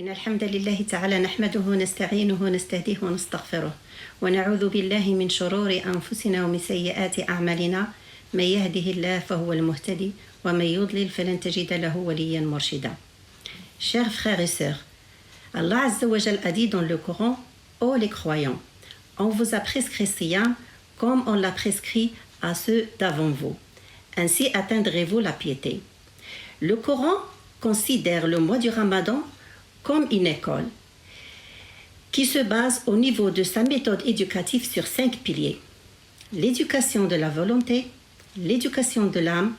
إن الحمد لله تعالى نحمده ونستعينه ونستهديه ونستغفره ونعوذ بالله من شرور أنفسنا ومن سيئات أعمالنا من يهده الله فهو المهتدي ومن يضلل فلن تجد له وليا مرشدا. Chers frères et sœurs, Allah Azza wa Jal a dit dans le Coran: Ô les croyants, on vous a prescrit Siyam comme on l'a prescrit à ceux d'avant vous. Ainsi atteindrez-vous la piété. Le Coran considère le mois du Ramadan comme une école qui se base au niveau de sa méthode éducative sur 5 piliers: l'éducation de la volonté, l'éducation de l'âme,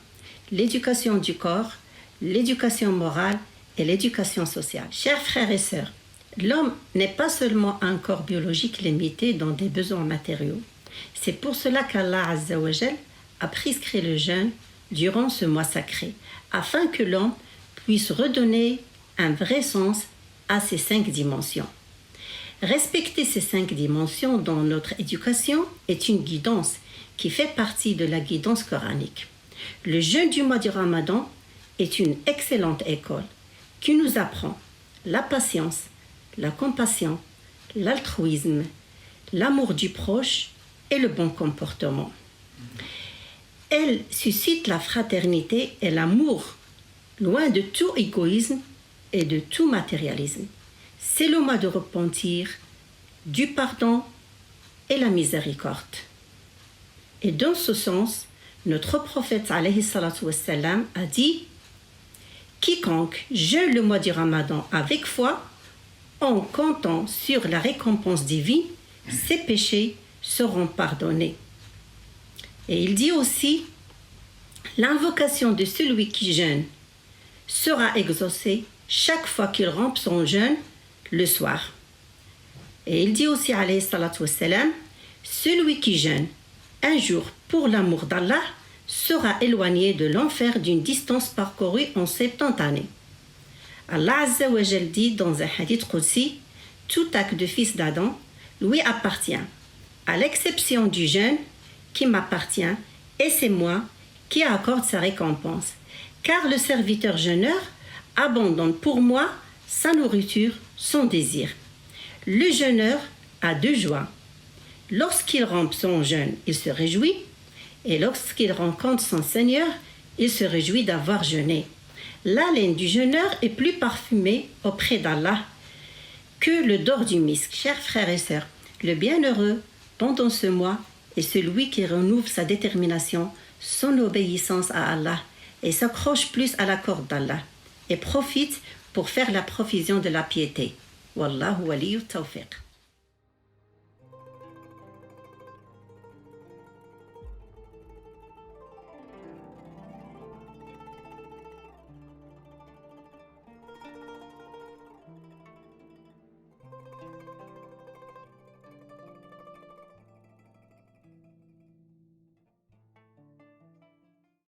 l'éducation du corps, l'éducation morale et l'éducation sociale. Chers frères et sœurs, l'homme n'est pas seulement un corps biologique limité dans des besoins matériaux. C'est pour cela qu'Allah Azza wa Jal a prescrit le jeûne durant ce mois sacré, afin que l'homme puisse redonner un vrai sens à ces 5 dimensions. Respecter ces 5 dimensions dans notre éducation est une guidance qui fait partie de la guidance coranique. Le jeûne du mois du Ramadan est une excellente école qui nous apprend la patience, la compassion, l'altruisme, l'amour du proche et le bon comportement. Elle suscite la fraternité et l'amour, loin de tout égoïsme et de tout matérialisme. C'est le mois de repentir, du pardon et la miséricorde. Et dans ce sens, notre prophète alayhi salatu wassalam a dit: quiconque jeûne le mois du Ramadan avec foi, en comptant sur la récompense divine, ses péchés seront pardonnés. Et il dit aussi: l'invocation de celui qui jeûne sera exaucée chaque fois qu'il rompt son jeûne le soir. Et il dit aussi, alayhi salatu wassalam, celui qui jeûne un jour pour l'amour d'Allah sera éloigné de l'enfer d'une distance parcourue en 70 années. Allah Azza wa Jal dit dans un hadith qudsi: tout acte de fils d'Adam lui appartient, à l'exception du jeûne qui m'appartient, et c'est moi qui accorde sa récompense. Car le serviteur jeûneur abandonne pour moi sa nourriture, son désir. Le jeûneur a 2 joies. Lorsqu'il rompt son jeûne, il se réjouit, et lorsqu'il rencontre son Seigneur, il se réjouit d'avoir jeûné. L'haleine du jeûneur est plus parfumée auprès d'Allah que le dor du misk. Chers frères et sœurs, le bienheureux pendant ce mois est celui qui renouvelle sa détermination, son obéissance à Allah et s'accroche plus à la corde d'Allah et profite pour faire la provision de la piété. Wallahu waliyyu tawfiq.